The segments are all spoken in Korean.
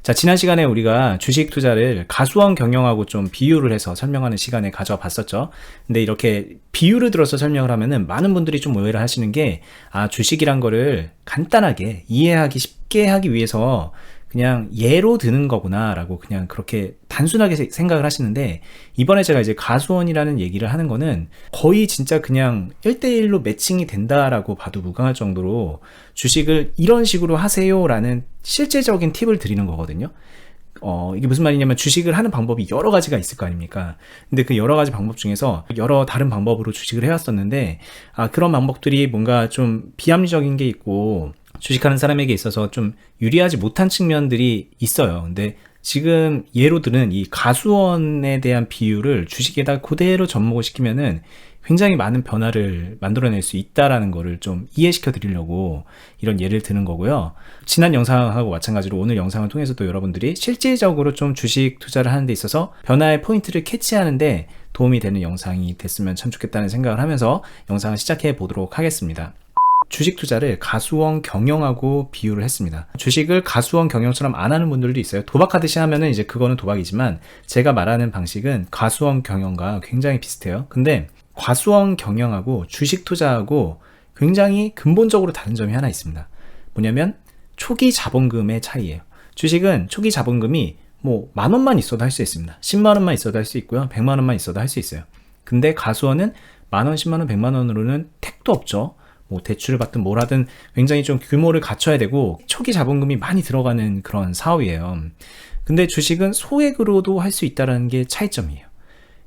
자, 지난 시간에 우리가 주식 투자를 가수원 경영하고 좀 비유를 해서 설명하는 시간에 가져와 봤었죠. 근데 이렇게 비유를 들어서 설명을 하면은 많은 분들이 좀 오해를 하시는 게, 주식이란 거를 간단하게 이해하기 쉽게 하기 위해서 그냥 예로 드는 거구나 라고 그냥 그렇게 단순하게 생각을 하시는데, 이번에 제가 이제 가수원이라는 얘기를 하는 거는 거의 진짜 그냥 1대1로 매칭이 된다라고 봐도 무방할 정도로 주식을 이런 식으로 하세요 라는 실제적인 팁을 드리는 거거든요. 이게 무슨 말이냐면, 주식을 하는 방법이 여러 가지가 있을 거 아닙니까? 근데 그 여러 가지 방법 중에서 여러 다른 방법으로 주식을 해왔었는데, 그런 방법들이 뭔가 좀 비합리적인 게 있고 주식하는 사람에게 있어서 좀 유리하지 못한 측면들이 있어요. 근데 지금 예로 드는 이 가수원에 대한 비유를 주식에다 그대로 접목을 시키면은 굉장히 많은 변화를 만들어낼 수 있다라는 거를 좀 이해시켜 드리려고 이런 예를 드는 거고요. 지난 영상하고 마찬가지로 오늘 영상을 통해서도 여러분들이 실질적으로 좀 주식 투자를 하는 데 있어서 변화의 포인트를 캐치하는데 도움이 되는 영상이 됐으면 참 좋겠다는 생각을 하면서 영상을 시작해 보도록 하겠습니다. 주식 투자를 가수원 경영하고 비유를 했습니다. 주식을 가수원 경영처럼 안 하는 분들도 있어요. 도박하듯이 하면은 이제 그거는 도박이지만, 제가 말하는 방식은 가수원 경영과 굉장히 비슷해요. 근데 가수원 경영하고 주식 투자하고 굉장히 근본적으로 다른 점이 하나 있습니다. 뭐냐면 초기 자본금의 차이예요. 주식은 초기 자본금이 뭐 10,000원만 있어도 할 수 있습니다. 100,000원만 있어도 할 수 있고요. 100,000원만 있어도 할 수 있어요. 근데 가수원은 10,000원, 100,000원, 100,000원으로는 택도 없죠. 뭐 대출을 받든 뭘 하든 굉장히 좀 규모를 갖춰야 되고 초기 자본금이 많이 들어가는 그런 사업이에요. 근데 주식은 소액으로도 할 수 있다는 게 차이점이에요.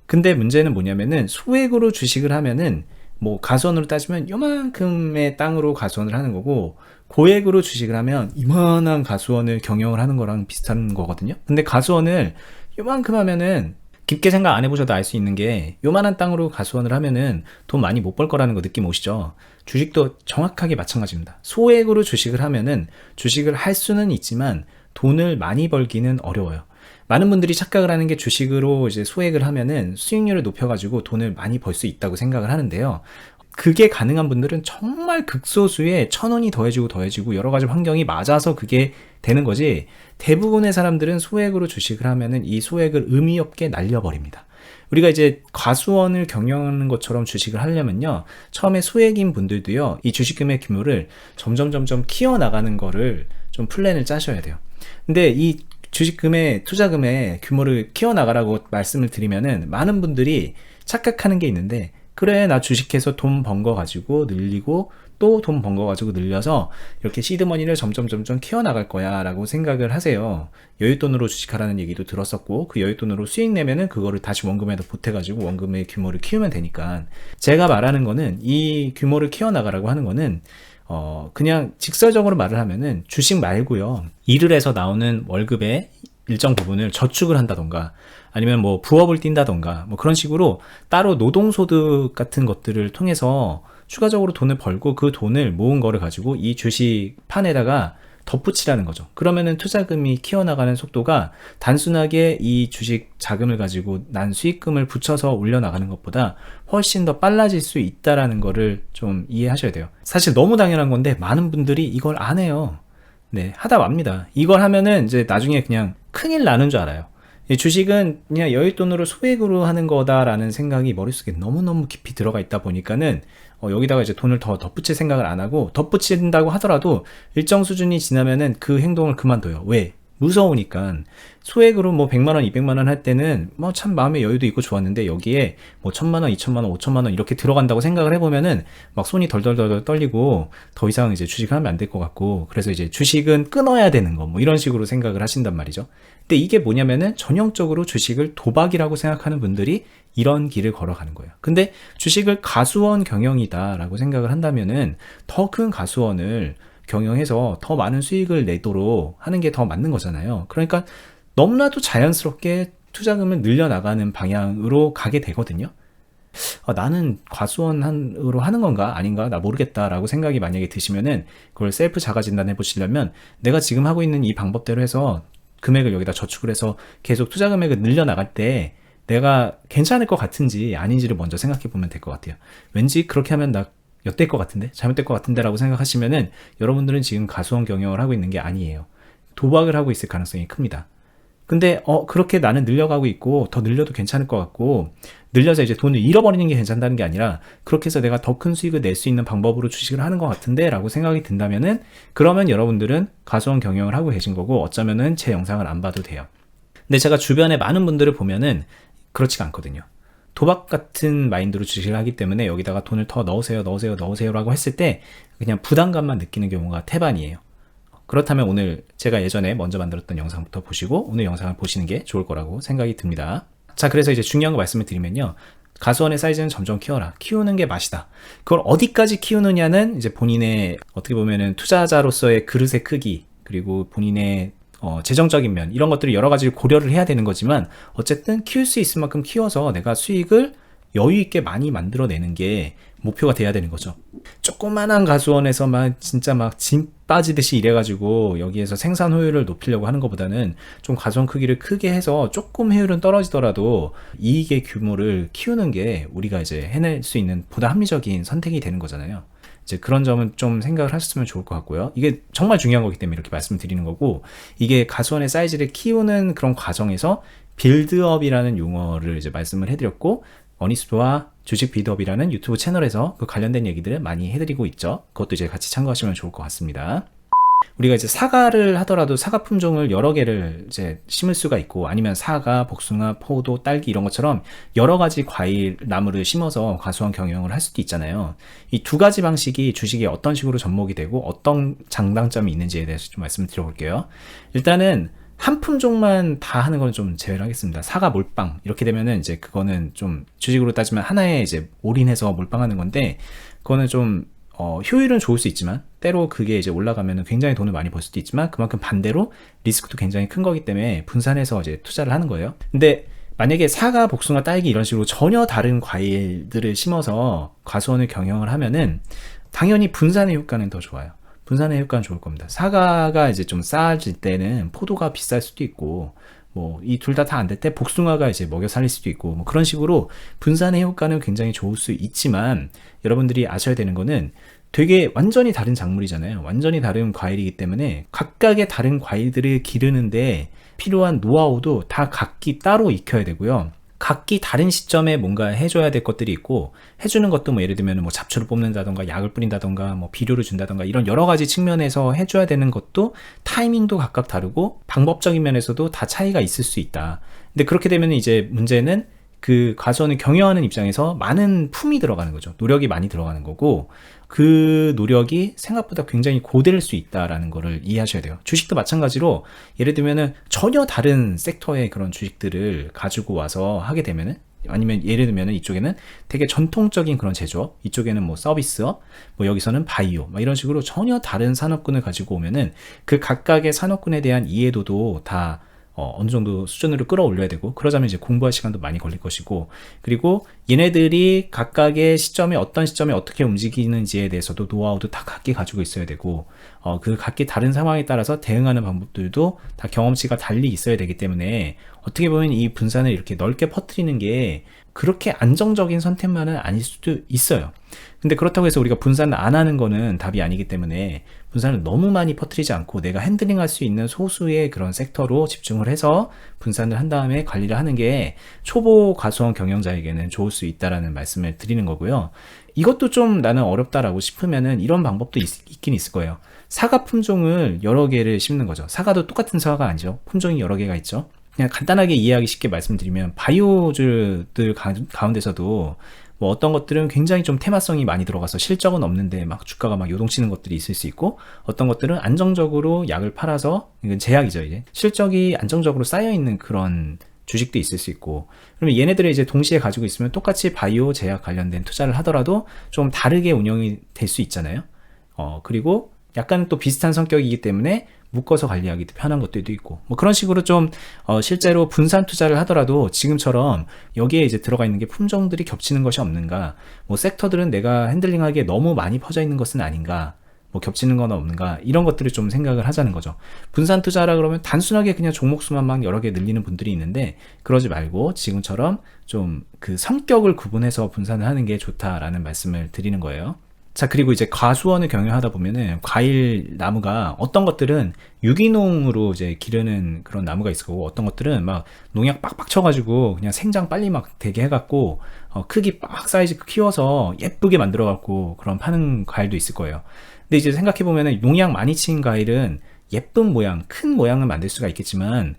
근데 문제는 뭐냐면은, 소액으로 주식을 하면은 뭐 가수원으로 따지면 요만큼의 땅으로 가수원을 하는 거고, 고액으로 주식을 하면 이만한 가수원을 경영을 하는 거랑 비슷한 거거든요. 근데 가수원을 요만큼 하면은, 깊게 생각 안 해보셔도 알 수 있는 게, 요만한 땅으로 가수원을 하면은 돈 많이 못 벌 거라는 거 느낌 오시죠? 주식도 정확하게 마찬가지입니다. 소액으로 주식을 하면은 주식을 할 수는 있지만 돈을 많이 벌기는 어려워요. 많은 분들이 착각을 하는 게, 주식으로 이제 소액을 하면은 수익률을 높여가지고 돈을 많이 벌 수 있다고 생각을 하는데요. 그게 가능한 분들은 정말 극소수의 1,000원이 더해지고 여러 가지 환경이 맞아서 그게 되는 거지, 대부분의 사람들은 소액으로 주식을 하면은 이 소액을 의미 없게 날려버립니다. 우리가 이제 가수원을 경영하는 것처럼 주식을 하려면요, 처음에 소액인 분들도요, 이 주식금의 규모를 점점 키워나가는 거를 좀 플랜을 짜셔야 돼요. 근데 이 주식금의 투자금의 규모를 키워나가라고 말씀을 드리면은, 많은 분들이 착각하는 게 있는데, 그래, 나 주식해서 돈 번 거 가지고 늘리고 또 돈 번 거 가지고 늘려서 이렇게 시드머니를 점점 키워나갈 거야 라고 생각을 하세요. 여윳돈으로 주식하라는 얘기도 들었었고, 그 여윳돈으로 수익 내면은 그거를 다시 원금에다 보태가지고 원금의 규모를 키우면 되니까, 제가 말하는 거는, 이 규모를 키워나가라고 하는 거는 그냥 직설적으로 말을 하면은, 주식 말고요, 일을 해서 나오는 월급의 일정 부분을 저축을 한다던가, 아니면 뭐 부업을 뛴다던가, 뭐 그런 식으로 따로 노동소득 같은 것들을 통해서 추가적으로 돈을 벌고, 그 돈을 모은 거를 가지고 이 주식판에다가 덧붙이라는 거죠. 그러면은 투자금이 키워나가는 속도가 단순하게 이 주식 자금을 가지고 난 수익금을 붙여서 올려나가는 것보다 훨씬 더 빨라질 수 있다라는 거를 좀 이해하셔야 돼요. 사실 너무 당연한 건데 많은 분들이 이걸 안 해요. 네, 하다 맙니다. 이걸 하면은 이제 나중에 그냥 큰일 나는 줄 알아요. 주식은 그냥 여윳돈으로 소액으로 하는 거다라는 생각이 머릿속에 너무너무 깊이 들어가 있다 보니까는, 여기다가 이제 돈을 더 덧붙일 생각을 안 하고, 덧붙인다고 하더라도 일정 수준이 지나면은 그 행동을 그만둬요. 왜? 무서우니까. 소액으로 뭐 100만원, 200만원 할 때는 뭐 참 마음의 여유도 있고 좋았는데, 여기에 뭐 1,000만원, 2,000만원, 5,000만원 이렇게 들어간다고 생각을 해보면은 막 손이 덜덜덜 떨리고, 더 이상 이제 주식을 하면 안 될 것 같고, 그래서 이제 주식은 끊어야 되는 거, 뭐 이런 식으로 생각을 하신단 말이죠. 근데 이게 뭐냐면은, 전형적으로 주식을 도박이라고 생각하는 분들이 이런 길을 걸어가는 거예요. 근데 주식을 가수원 경영이다 라고 생각을 한다면은, 더 큰 가수원을 경영해서 더 많은 수익을 내도록 하는 게 더 맞는 거잖아요. 그러니까 너무나도 자연스럽게 투자금을 늘려나가는 방향으로 가게 되거든요. 나는 과수원으로 하는 건가 아닌가 나 모르겠다 라고 생각이 만약에 드시면은, 그걸 셀프 자가 진단해 보시려면, 내가 지금 하고 있는 이 방법대로 해서 금액을 여기다 저축을 해서 계속 투자 금액을 늘려나갈 때 내가 괜찮을 것 같은지 아닌지를 먼저 생각해 보면 될 것 같아요. 왠지 그렇게 하면 나 엿될 것 같은데, 잘못될 것 같은데 라고 생각하시면은, 여러분들은 지금 가수원 경영을 하고 있는 게 아니에요. 도박을 하고 있을 가능성이 큽니다. 근데 그렇게 나는 늘려가고 있고 더 늘려도 괜찮을 것 같고, 늘려서 이제 돈을 잃어버리는 게 괜찮다는 게 아니라 그렇게 해서 내가 더 큰 수익을 낼 수 있는 방법으로 주식을 하는 것 같은데 라고 생각이 든다면은, 그러면 여러분들은 가수원 경영을 하고 계신 거고, 어쩌면은 제 영상을 안 봐도 돼요. 근데 제가 주변에 많은 분들을 보면은 그렇지가 않거든요. 도박 같은 마인드로 주식을 하기 때문에 여기다가 돈을 더 넣으세요 라고 했을 때 그냥 부담감만 느끼는 경우가 태반이에요. 그렇다면 오늘 제가 예전에 먼저 만들었던 영상부터 보시고 오늘 영상을 보시는 게 좋을 거라고 생각이 듭니다. 자, 그래서 이제 중요한 거 말씀을 드리면요, 가수원의 사이즈는 점점 키워라. 키우는 게 맛이다. 그걸 어디까지 키우느냐는 이제 본인의, 어떻게 보면은 투자자로서의 그릇의 크기, 그리고 본인의 재정적인 면, 이런 것들을 여러 가지를 고려를 해야 되는 거지만, 어쨌든 키울 수 있을 만큼 키워서 내가 수익을 여유 있게 많이 만들어내는 게 목표가 돼야 되는 거죠. 조그만한 가수원에서만 진짜 막 진 빠지듯이 일해가지고 여기에서 생산 효율을 높이려고 하는 것보다는 좀 가수원 크기를 크게 해서 조금 효율은 떨어지더라도 이익의 규모를 키우는 게 우리가 이제 해낼 수 있는 보다 합리적인 선택이 되는 거잖아요. 이제 그런 점은 좀 생각을 하셨으면 좋을 것 같고요. 이게 정말 중요한 거기 때문에 이렇게 말씀을 드리는 거고, 이게 가수원의 사이즈를 키우는 그런 과정에서 빌드업이라는 용어를 이제 말씀을 해드렸고, 어니스트와 주식 빌드업이라는 유튜브 채널에서 그 관련된 얘기들을 많이 해드리고 있죠. 그것도 이제 같이 참고하시면 좋을 것 같습니다. 우리가 이제 사과를 하더라도 사과 품종을 여러 개를 이제 심을 수가 있고, 아니면 사과, 복숭아, 포도, 딸기 이런 것처럼 여러 가지 과일 나무를 심어서 가수원 경영을 할 수도 있잖아요. 이 두 가지 방식이 주식에 어떤 식으로 접목이 되고 어떤 장단점이 있는지에 대해서 좀 말씀을 드려볼게요. 일단은 한 품종만 다 하는 건 좀 제외를 하겠습니다. 사과 몰빵 이렇게 되면은 이제 그거는 좀 주식으로 따지면 하나에 이제 올인해서 몰빵하는 건데, 그거는 좀 효율은 좋을 수 있지만 때로 그게 이제 올라가면은 굉장히 돈을 많이 벌 수도 있지만, 그만큼 반대로 리스크도 굉장히 큰 거기 때문에 분산해서 이제 투자를 하는 거예요. 근데 만약에 사과, 복숭아, 딸기 이런 식으로 전혀 다른 과일들을 심어서 가수원을 경영을 하면은 당연히 분산의 효과는 더 좋아요. 분산의 효과는 좋을 겁니다. 사과가 이제 좀 싸질 때는 포도가 비쌀 수도 있고, 뭐 이 둘 다 안 될 때 복숭아가 이제 먹여 살릴 수도 있고, 뭐 그런 식으로 분산의 효과는 굉장히 좋을 수 있지만, 여러분들이 아셔야 되는 거는 되게 완전히 다른 작물이잖아요. 완전히 다른 과일이기 때문에 각각의 다른 과일들을 기르는데 필요한 노하우도 다 각기 따로 익혀야 되고요. 각기 다른 시점에 뭔가 해줘야 될 것들이 있고, 해주는 것도 뭐 예를 들면 뭐 잡초를 뽑는다던가 약을 뿌린다던가 뭐 비료를 준다던가 이런 여러 가지 측면에서 해줘야 되는 것도 타이밍도 각각 다르고 방법적인 면에서도 다 차이가 있을 수 있다. 근데 그렇게 되면 이제 문제는 그 가수원을 경영하는 입장에서 많은 품이 들어가는 거죠. 노력이 많이 들어가는 거고, 그 노력이 생각보다 굉장히 고될 수 있다라는 거를 이해하셔야 돼요. 주식도 마찬가지로 예를 들면은 전혀 다른 섹터의 그런 주식들을 가지고 와서 하게 되면은, 아니면 예를 들면은 이쪽에는 되게 전통적인 그런 제조업, 이쪽에는 뭐 서비스업, 뭐 여기서는 바이오, 막 이런 식으로 전혀 다른 산업군을 가지고 오면은 그 각각의 산업군에 대한 이해도도 다 어느 정도 수준으로 끌어올려야 되고, 그러자면 이제 공부할 시간도 많이 걸릴 것이고, 그리고 얘네들이 각각의 시점에 어떤 시점에 어떻게 움직이는지에 대해서도 노하우도 다 각기 가지고 있어야 되고, 그 각기 다른 상황에 따라서 대응하는 방법들도 다 경험치가 달리 있어야 되기 때문에, 어떻게 보면 이 분산을 이렇게 넓게 퍼뜨리는 게 그렇게 안정적인 선택만은 아닐 수도 있어요. 근데 그렇다고 해서 우리가 분산을 안 하는 거는 답이 아니기 때문에, 분산을 너무 많이 퍼뜨리지 않고 내가 핸들링할 수 있는 소수의 그런 섹터로 집중을 해서 분산을 한 다음에 관리를 하는 게 초보 가수원 경영자에게는 좋을 수 있다라는 말씀을 드리는 거고요. 이것도 좀 나는 어렵다라고 싶으면은 이런 방법도 있긴 있을 거예요. 사과 품종을 여러 개를 심는 거죠. 사과도 똑같은 사과가 아니죠. 품종이 여러 개가 있죠. 그냥 간단하게 이해하기 쉽게 말씀드리면, 바이오주들 가운데서도 뭐 어떤 것들은 굉장히 좀 테마성이 많이 들어가서 실적은 없는데 막 주가가 막 요동치는 것들이 있을 수 있고, 어떤 것들은 안정적으로 약을 팔아서, 이건 제약이죠, 이제 실적이 안정적으로 쌓여있는 그런 주식도 있을 수 있고, 그러면 얘네들을 이제 동시에 가지고 있으면 똑같이 바이오 제약 관련된 투자를 하더라도 좀 다르게 운영이 될 수 있잖아요. 그리고 약간 또 비슷한 성격이기 때문에 묶어서 관리하기 편한 것들도 있고, 뭐 그런 식으로 좀 실제로 분산 투자를 하더라도 지금처럼 여기에 이제 들어가 있는 게 품종들이 겹치는 것이 없는가, 뭐 섹터들은 내가 핸들링하기에 너무 많이 퍼져 있는 것은 아닌가, 뭐 겹치는 건 없는가, 이런 것들을 좀 생각을 하자는 거죠. 분산 투자라 그러면 단순하게 그냥 종목 수만 막 여러 개 늘리는 분들이 있는데, 그러지 말고 지금처럼 좀 그 성격을 구분해서 분산을 하는 게 좋다라는 말씀을 드리는 거예요. 자, 그리고 이제 과수원을 경영하다 보면은 과일 나무가 어떤 것들은 유기농으로 이제 기르는 그런 나무가 있을 거고, 어떤 것들은 막 농약 빡빡 쳐가지고 그냥 생장 빨리 막 되게 해갖고 크기 빡 사이즈 키워서 예쁘게 만들어갖고 그런 파는 과일도 있을 거예요. 근데 이제 생각해 보면은 농약 많이 친 과일은 예쁜 모양, 큰 모양을 만들 수가 있겠지만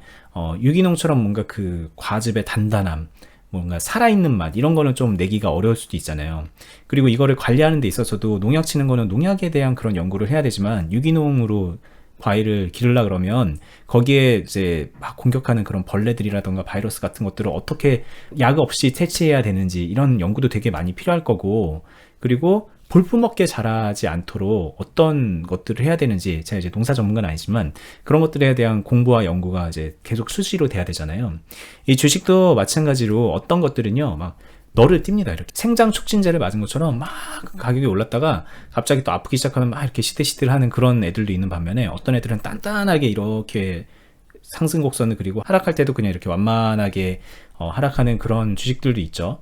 유기농처럼 뭔가 그 과즙의 단단함, 뭔가 살아있는 맛 이런 거는 좀 내기가 어려울 수도 있잖아요. 그리고 이거를 관리하는 데 있어서도 농약 치는 거는 농약에 대한 그런 연구를 해야 되지만, 유기농으로 과일을 기르려 그러면 거기에 이제 막 공격하는 그런 벌레들이라던가 바이러스 같은 것들을 어떻게 약 없이 퇴치해야 되는지 이런 연구도 되게 많이 필요할 거고, 그리고 볼품없게 자라지 않도록 어떤 것들을 해야 되는지, 제가 이제 농사 전문가는 아니지만 그런 것들에 대한 공부와 연구가 이제 계속 수시로 돼야 되잖아요. 이 주식도 마찬가지로 어떤 것들은요, 막 너를 띱니다. 이렇게 생장 촉진제를 맞은 것처럼 막 가격이 올랐다가 갑자기 또 아프기 시작하면 막 이렇게 시들시들하는 그런 애들도 있는 반면에, 어떤 애들은 단단하게 이렇게 상승 곡선을 그리고 하락할 때도 그냥 이렇게 완만하게 하락하는 그런 주식들도 있죠.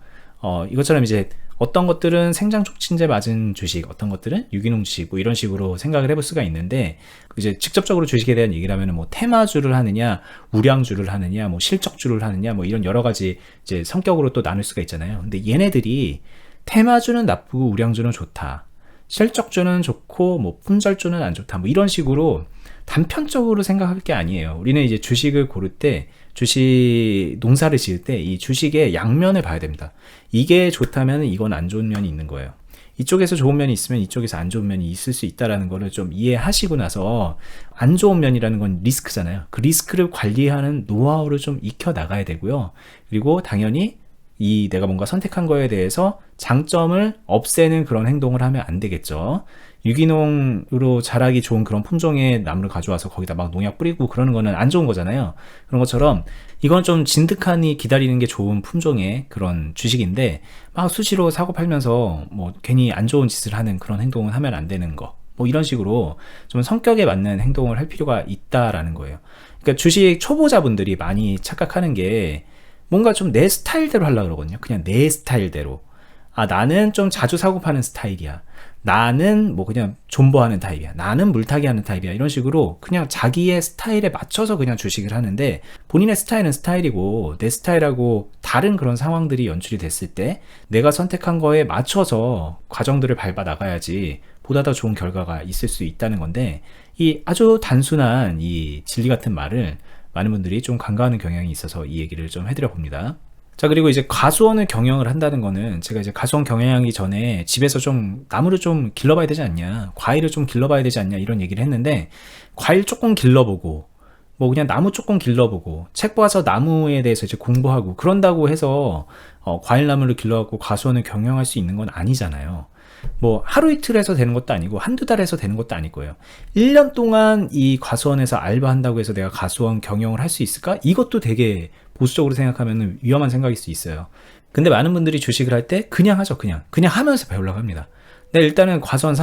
이것처럼 이제 어떤 것들은 생장 촉진제 맞은 주식, 어떤 것들은 유기농 주식, 뭐 이런 식으로 생각을 해볼 수가 있는데, 이제 직접적으로 주식에 대한 얘기를 하면 뭐 테마주를 하느냐, 우량주를 하느냐, 뭐 실적주를 하느냐, 뭐 이런 여러 가지 이제 성격으로 또 나눌 수가 있잖아요. 근데 얘네들이 테마주는 나쁘고 우량주는 좋다, 실적주는 좋고 뭐 품절주는 안 좋다, 뭐 이런 식으로 단편적으로 생각할 게 아니에요. 우리는 이제 주식을 고를 때, 주식 농사를 지을 때 이 주식의 양면을 봐야 됩니다. 이게 좋다면 이건 안 좋은 면이 있는 거예요. 이쪽에서 좋은 면이 있으면 이쪽에서 안 좋은 면이 있을 수 있다는 거를 좀 이해하시고 나서, 안 좋은 면이라는 건 리스크잖아요. 그 리스크를 관리하는 노하우를 좀 익혀 나가야 되고요. 그리고 당연히 이 내가 뭔가 선택한 거에 대해서 장점을 없애는 그런 행동을 하면 안 되겠죠. 유기농으로 자라기 좋은 그런 품종의 나무를 가져와서 거기다 막 농약 뿌리고 그러는 거는 안 좋은 거잖아요. 그런 것처럼 이건 좀 진득하니 기다리는 게 좋은 품종의 그런 주식인데, 막 수시로 사고 팔면서 뭐 괜히 안 좋은 짓을 하는 그런 행동을 하면 안 되는 거, 뭐 이런 식으로 좀 성격에 맞는 행동을 할 필요가 있다라는 거예요. 그러니까 주식 초보자분들이 많이 착각하는 게, 뭔가 좀 내 스타일대로 하려고 그러거든요. 그냥 내 스타일대로. 아, 나는 좀 자주 사고 파는 스타일이야, 나는 뭐 그냥 존버하는 타입이야, 나는 물타기 하는 타입이야, 이런 식으로 그냥 자기의 스타일에 맞춰서 그냥 주식을 하는데, 본인의 스타일은 스타일이고 내 스타일하고 다른 그런 상황들이 연출이 됐을 때 내가 선택한 거에 맞춰서 과정들을 밟아 나가야지 보다 더 좋은 결과가 있을 수 있다는 건데, 이 아주 단순한 이 진리 같은 말을 많은 분들이 좀 간과하는 경향이 있어서 이 얘기를 좀 해드려 봅니다. 자, 그리고 이제 과수원을 경영을 한다는 거는, 제가 이제 과수원 경영하기 전에 집에서 좀 나무를 좀 길러봐야 되지 않냐, 과일을 좀 길러봐야 되지 않냐, 이런 얘기를 했는데, 과일 조금 길러보고 뭐 그냥 나무 조금 길러보고 책 봐서 나무에 대해서 이제 공부하고 그런다고 해서 과일나무를 길러갖고 과수원을 경영할 수 있는 건 아니잖아요. 뭐 하루 이틀 해서 되는 것도 아니고 한두 달 해서 되는 것도 아닐 거예요. 1년 동안 이 과수원에서 알바한다고 해서 내가 과수원 경영을 할 수 있을까? 이것도 되게 보수적으로 생각하면 위험한 생각일 수 있어요. 근데 많은 분들이 주식을 할 때 그냥 하죠. 그냥 하면서 배우려고 합니다. 네, 일단은 과수원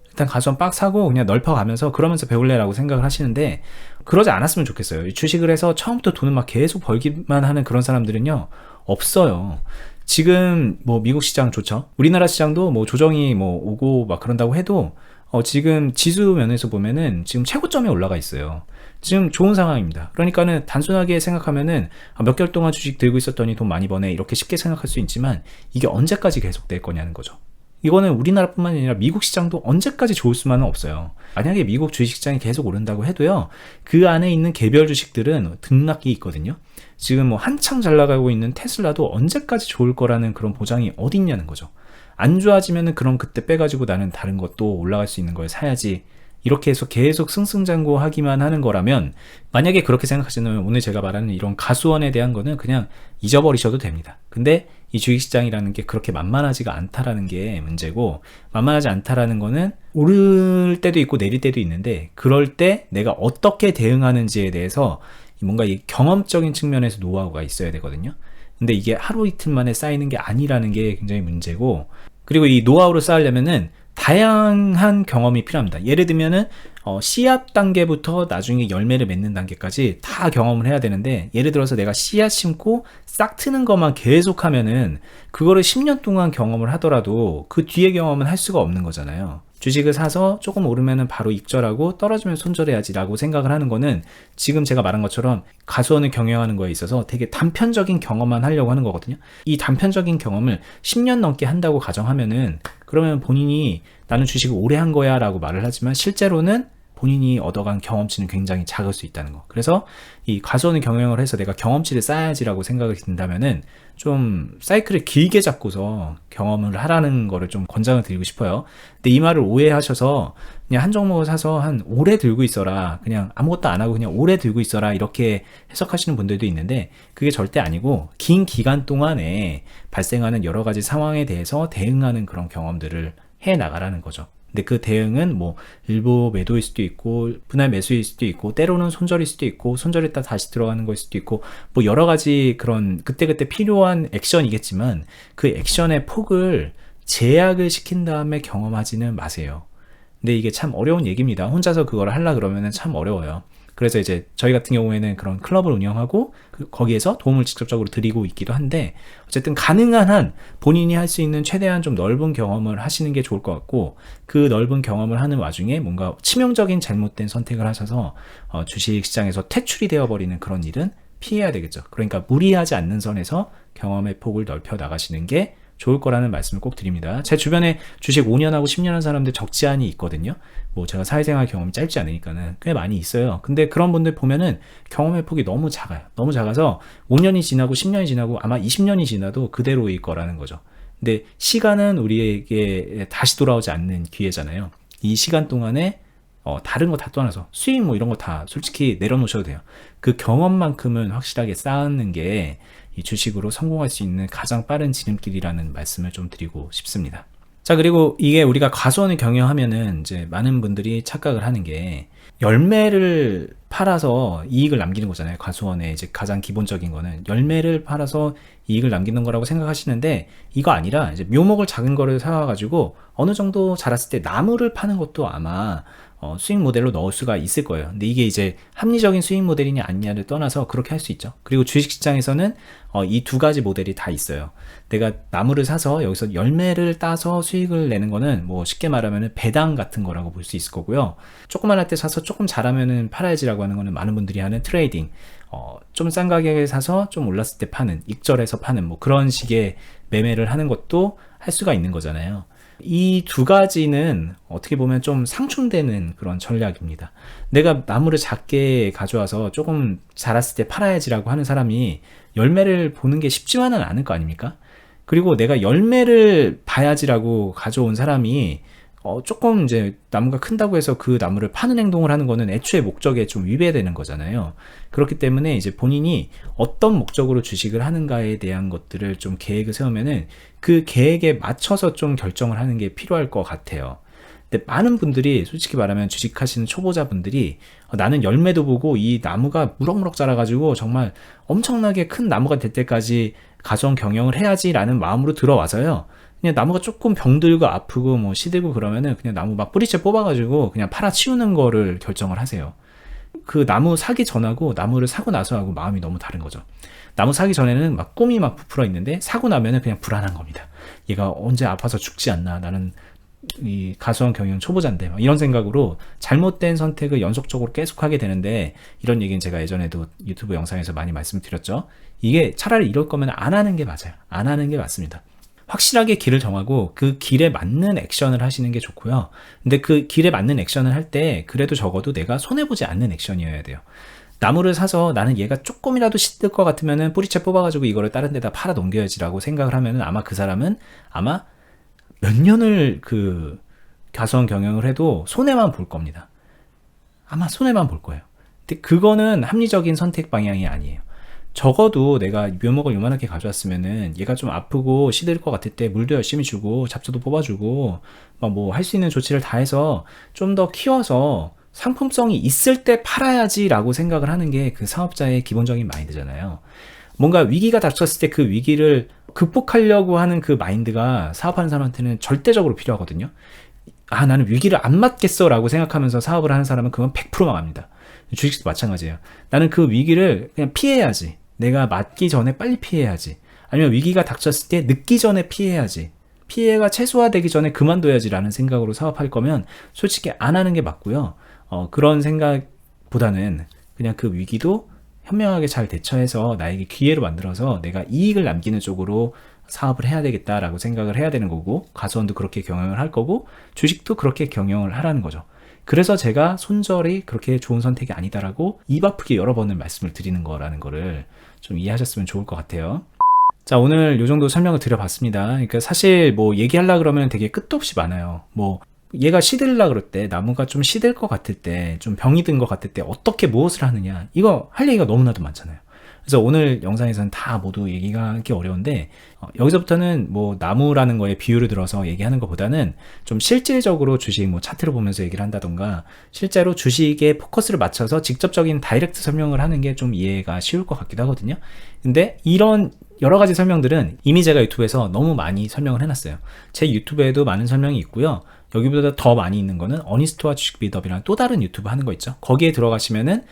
일단 과수원 빡 사고 그냥 넓혀가면서 그러면서 배울래라고 생각을 하시는데, 그러지 않았으면 좋겠어요. 주식을 해서 처음부터 돈을 막 계속 벌기만 하는 그런 사람들은요, 없어요. 지금 뭐 미국 시장 좋죠. 우리나라 시장도 뭐 조정이 뭐 오고 막 그런다고 해도 지금 지수 면에서 보면은 지금 최고점에 올라가 있어요. 지금 좋은 상황입니다. 그러니까는 단순하게 생각하면은 몇 개월 동안 주식 들고 있었더니 돈 많이 버네, 이렇게 쉽게 생각할 수 있지만, 이게 언제까지 계속될 거냐는 거죠. 이거는 우리나라뿐만 아니라 미국 시장도 언제까지 좋을 수만은 없어요. 만약에 미국 주식시장이 계속 오른다고 해도요, 그 안에 있는 개별 주식들은 등락이 있거든요. 지금 뭐 한창 잘 나가고 있는 테슬라도 언제까지 좋을 거라는 그런 보장이 어디 있냐는 거죠. 안 좋아지면은 그럼 그때 빼가지고 나는 다른 것도 올라갈 수 있는 걸 사야지, 이렇게 해서 계속 승승장구하기만 하는 거라면, 만약에 그렇게 생각하시면 오늘 제가 말하는 이런 가수원에 대한 거는 그냥 잊어버리셔도 됩니다. 근데 이 주식시장이라는 게 그렇게 만만하지가 않다라는 게 문제고, 만만하지 않다라는 거는 오를 때도 있고 내릴 때도 있는데, 그럴 때 내가 어떻게 대응하는지에 대해서 뭔가 이 경험적인 측면에서 노하우가 있어야 되거든요. 근데 이게 하루 이틀 만에 쌓이는 게 아니라는 게 굉장히 문제고, 그리고 이 노하우를 쌓으려면은 다양한 경험이 필요합니다. 예를 들면은 씨앗 단계부터 나중에 열매를 맺는 단계까지 다 경험을 해야 되는데, 예를 들어서 내가 씨앗 심고 싹 트는 것만 계속 하면은 그거를 10년 동안 경험을 하더라도 그 뒤에 경험은 할 수가 없는 거잖아요. 주식을 사서 조금 오르면은 바로 익절하고 떨어지면 손절해야지 라고 생각을 하는 거는, 지금 제가 말한 것처럼 가수원을 경영하는 거에 있어서 되게 단편적인 경험만 하려고 하는 거거든요. 이 단편적인 경험을 10년 넘게 한다고 가정하면은, 그러면 본인이 나는 주식을 오래 한 거야 라고 말을 하지만 실제로는 본인이 얻어간 경험치는 굉장히 작을 수 있다는 거. 그래서 이 가수원을 경영을 해서 내가 경험치를 쌓아야지라고 생각이 든다면은 좀 사이클을 길게 잡고서 경험을 하라는 거를 좀 권장을 드리고 싶어요. 근데 이 말을 오해하셔서 그냥 한 종목을 사서 한 오래 들고 있어라, 그냥 아무것도 안 하고 그냥 오래 들고 있어라 이렇게 해석하시는 분들도 있는데, 그게 절대 아니고 긴 기간 동안에 발생하는 여러 가지 상황에 대해서 대응하는 그런 경험들을 해 나가라는 거죠. 근데 그 대응은 뭐 일부 매도일 수도 있고 분할 매수일 수도 있고 때로는 손절일 수도 있고 손절했다 다시 들어가는 거일 수도 있고 뭐 여러 가지 그런 그때그때 필요한 액션이겠지만, 그 액션의 폭을 제약을 시킨 다음에 경험하지는 마세요. 근데 이게 참 어려운 얘기입니다. 혼자서 그걸 하려 그러면은 참 어려워요. 그래서 이제 저희 같은 경우에는 그런 클럽을 운영하고 거기에서 도움을 직접적으로 드리고 있기도 한데, 어쨌든 가능한 한 본인이 할 수 있는 최대한 좀 넓은 경험을 하시는 게 좋을 것 같고, 그 넓은 경험을 하는 와중에 뭔가 치명적인 잘못된 선택을 하셔서 주식시장에서 퇴출이 되어버리는 그런 일은 피해야 되겠죠. 그러니까 무리하지 않는 선에서 경험의 폭을 넓혀 나가시는 게 좋을 거라는 말씀을 꼭 드립니다. 제 주변에 주식 5년하고 10년 한 사람들 적지 않이 있거든요. 뭐 제가 사회생활 경험이 짧지 않으니까는 꽤 많이 있어요. 근데 그런 분들 보면은 경험의 폭이 너무 작아요. 너무 작아서 5년이 지나고 10년이 지나고 아마 20년이 지나도 그대로일 거라는 거죠. 근데 시간은 우리에게 다시 돌아오지 않는 기회잖아요. 이 시간 동안에 다른 거 다 떠나서 수익 뭐 이런 거 다 솔직히 내려놓으셔도 돼요. 그 경험만큼은 확실하게 쌓는 게 이 주식으로 성공할 수 있는 가장 빠른 지름길이라는 말씀을 좀 드리고 싶습니다. 자, 그리고 이게 우리가 과수원을 경영하면은 이제 많은 분들이 착각을 하는 게, 열매를 팔아서 이익을 남기는 거잖아요. 과수원의 이제 가장 기본적인 거는 열매를 팔아서 이익을 남기는 거라고 생각하시는데, 이거 아니라 이제 묘목을 작은 거를 사와가지고 어느 정도 자랐을 때 나무를 파는 것도 아마 수익 모델로 넣을 수가 있을 거예요. 근데 이게 이제 합리적인 수익 모델이냐 아니냐를 떠나서 그렇게 할 수 있죠. 그리고 주식시장에서는 이 두 가지 모델이 다 있어요. 내가 나무를 사서 여기서 열매를 따서 수익을 내는 거는 뭐 쉽게 말하면 배당 같은 거라고 볼 수 있을 거고요. 조그만할 때 사서 조금 자라면은 팔아야지라고 하는 거는 많은 분들이 하는 트레이딩, 좀 싼 가격에 사서 좀 올랐을 때 파는, 익절해서 파는 뭐 그런 식의 매매를 하는 것도 할 수가 있는 거잖아요. 이 두 가지는 어떻게 보면 좀 상충되는 그런 전략입니다. 내가 나무를 작게 가져와서 조금 자랐을 때 팔아야지라고 하는 사람이 열매를 보는 게 쉽지만은 않을 거 아닙니까? 그리고 내가 열매를 봐야지라고 가져온 사람이 조금 이제 나무가 큰다고 해서 그 나무를 파는 행동을 하는 거는 애초에 목적에 좀 위배되는 거잖아요. 그렇기 때문에 이제 본인이 어떤 목적으로 주식을 하는가에 대한 것들을 좀 계획을 세우면은 그 계획에 맞춰서 좀 결정을 하는 게 필요할 것 같아요. 근데 많은 분들이 솔직히 말하면 주식하시는 초보자분들이 나는 열매도 보고 이 나무가 무럭무럭 자라가지고 정말 엄청나게 큰 나무가 될 때까지 가정 경영을 해야지라는 마음으로 들어와서요. 그냥 나무가 조금 병들고 아프고 뭐 시들고 그러면은 그냥 나무 막 뿌리채 뽑아가지고 그냥 팔아 치우는 거를 결정을 하세요. 그 나무 사기 전하고 나무를 사고 나서하고 마음이 너무 다른 거죠. 나무 사기 전에는 막 꿈이 막 부풀어 있는데 사고 나면은 그냥 불안한 겁니다. 얘가 언제 아파서 죽지 않나, 나는 이 가수원 경영 초보자인데 막 이런 생각으로 잘못된 선택을 연속적으로 계속 하게 되는데, 이런 얘기는 제가 예전에도 유튜브 영상에서 많이 말씀드렸죠. 이게 차라리 이럴 거면 안 하는 게 맞아요. 안 하는 게 맞습니다. 확실하게 길을 정하고 그 길에 맞는 액션을 하시는 게 좋고요. 근데 그 길에 맞는 액션을 할 때 그래도 적어도 내가 손해보지 않는 액션이어야 돼요. 나무를 사서 나는 얘가 조금이라도 시들 것 같으면은 뿌리채 뽑아가지고 이거를 다른 데다 팔아 넘겨야지라고 생각을 하면은 아마 그 사람은 아마 몇 년을 그 가수원 경영을 해도 손해만 볼 겁니다. 아마 손해만 볼 거예요. 근데 그거는 합리적인 선택 방향이 아니에요. 적어도 내가 묘목을 요만하게 가져왔으면은 얘가 좀 아프고 시들 것 같을 때 물도 열심히 주고 잡초도 뽑아주고 막 뭐 할 수 있는 조치를 다 해서 좀 더 키워서 상품성이 있을 때 팔아야지 라고 생각을 하는 게 그 사업자의 기본적인 마인드잖아요. 뭔가 위기가 닥쳤을 때 그 위기를 극복하려고 하는 그 마인드가 사업하는 사람한테는 절대적으로 필요하거든요. 나는 위기를 안 맞겠어 라고 생각하면서 사업을 하는 사람은 그건 100% 망합니다. 주식도 마찬가지예요. 나는 그 위기를 그냥 피해야지. 내가 맞기 전에 빨리 피해야지. 아니면 위기가 닥쳤을 때 늦기 전에 피해야지. 피해가 최소화되기 전에 그만둬야지라는 생각으로 사업할 거면 솔직히 안 하는 게 맞고요. 그런 생각보다는 그냥 그 위기도 현명하게 잘 대처해서 나에게 기회로 만들어서 내가 이익을 남기는 쪽으로 사업을 해야 되겠다라고 생각을 해야 되는 거고, 가수원도 그렇게 경영을 할 거고, 주식도 그렇게 경영을 하라는 거죠. 그래서 제가 손절이 그렇게 좋은 선택이 아니다라고 입 아프게 여러 번을 말씀을 드리는 거라는 거를 좀 이해하셨으면 좋을 것 같아요. 자, 오늘 요 정도 설명을 드려봤습니다. 그러니까 사실 뭐 얘기하려고 그러면 되게 끝도 없이 많아요. 뭐 얘가 시들라 그럴 때, 나무가 좀 시들 것 같을 때, 좀 병이 든 것 같을 때 어떻게 무엇을 하느냐, 이거 할 얘기가 너무나도 많잖아요. 그래서 오늘 영상에서는 다 모두 얘기하기 어려운데, 여기서부터는 뭐 나무라는 거에 비유를 들어서 얘기하는 것보다는 좀 실질적으로 주식 뭐 차트를 보면서 얘기를 한다던가, 실제로 주식에 포커스를 맞춰서 직접적인 다이렉트 설명을 하는 게 좀 이해가 쉬울 것 같기도 하거든요. 근데 이런 여러 가지 설명들은 이미 제가 유튜브에서 너무 많이 설명을 해놨어요. 제 유튜브에도 많은 설명이 있고요. 여기보다 더 많이 있는 거는 어니스트와 주식 비더비라는 또 다른 유튜브 하는 거 있죠. 거기에 들어가시면은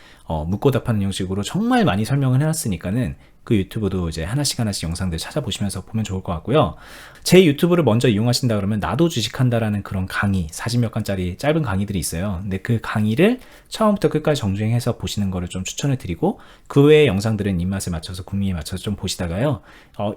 묻고 답하는 형식으로 정말 많이 설명을 해놨으니까는 그 유튜브도 이제 하나씩 영상들 찾아보시면서 보면 좋을 것 같고요. 제 유튜브를 먼저 이용하신다 그러면 나도 주식한다라는 그런 강의, 40몇 강짜리 짧은 강의들이 있어요. 근데 그 강의를 처음부터 끝까지 정주행해서 보시는 거를 좀 추천을 드리고, 그 외의 영상들은 입맛에 맞춰서 국민에 맞춰서 좀 보시다가요.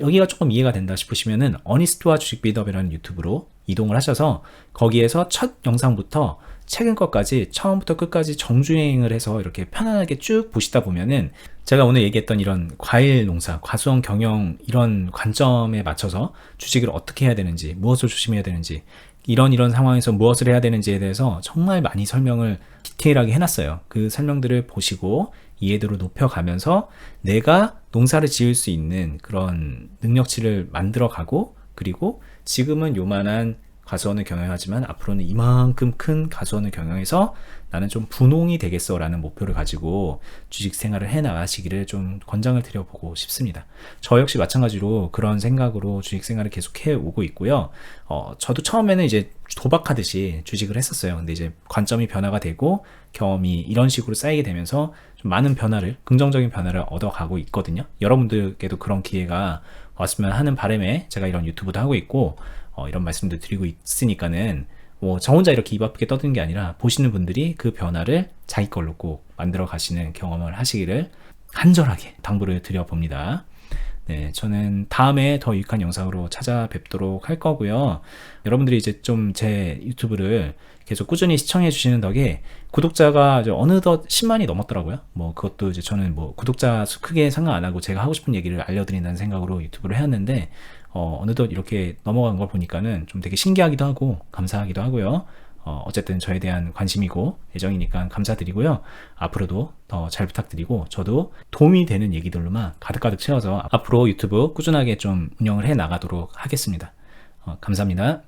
여기가 조금 이해가 된다 싶으시면은 어니스트와 주식 비더비라는 유튜브로 이동을 하셔서 거기에서 첫 영상부터 최근 것까지 처음부터 끝까지 정주행을 해서 이렇게 편안하게 쭉 보시다 보면은 제가 오늘 얘기했던 이런 과일 농사, 과수원 경영 이런 관점에 맞춰서 주식을 어떻게 해야 되는지, 무엇을 조심해야 되는지, 이런 상황에서 무엇을 해야 되는지에 대해서 정말 많이 설명을 디테일하게 해놨어요. 그 설명들을 보시고 이해도를 높여가면서 내가 농사를 지을 수 있는 그런 능력치를 만들어가고, 그리고 지금은 요만한 가수원을 경영하지만 앞으로는 이만큼 큰 가수원을 경영해서 나는 좀 분홍이 되겠어 라는 목표를 가지고 주식 생활을 해 나가시기를 좀 권장을 드려보고 싶습니다. 저 역시 마찬가지로 그런 생각으로 주식 생활을 계속 해 오고 있고요. 저도 처음에는 이제 도박하듯이 주식을 했었어요. 근데 이제 관점이 변화가 되고 경험이 이런 식으로 쌓이게 되면서 좀 많은 변화를, 긍정적인 변화를 얻어가고 있거든요. 여러분들께도 그런 기회가 왔으면 하는 바람에 제가 이런 유튜브도 하고 있고, 이런 말씀도 드리고 있으니까는 저 혼자 이렇게 입 아프게 떠드는 게 아니라 보시는 분들이 그 변화를 자기 걸로 꼭 만들어 가시는 경험을 하시기를 간절하게 당부를 드려봅니다. 네, 저는 다음에 더 유익한 영상으로 찾아뵙도록 할 거고요. 여러분들이 이제 좀 제 유튜브를 계속 꾸준히 시청해 주시는 덕에 구독자가 어느덧 10만이 넘었더라고요. 뭐 그것도 이제 저는 뭐 구독자 수 크게 상관 안 하고 제가 하고 싶은 얘기를 알려드린다는 생각으로 유튜브를 해왔는데, 어느덧 이렇게 넘어간 걸 보니까는 좀 되게 신기하기도 하고 감사하기도 하고요. 어쨌든 저에 대한 관심이고 애정이니까 감사드리고요. 앞으로도 더 잘 부탁드리고, 저도 도움이 되는 얘기들로만 가득가득 채워서 앞으로 유튜브 꾸준하게 좀 운영을 해 나가도록 하겠습니다. 감사합니다.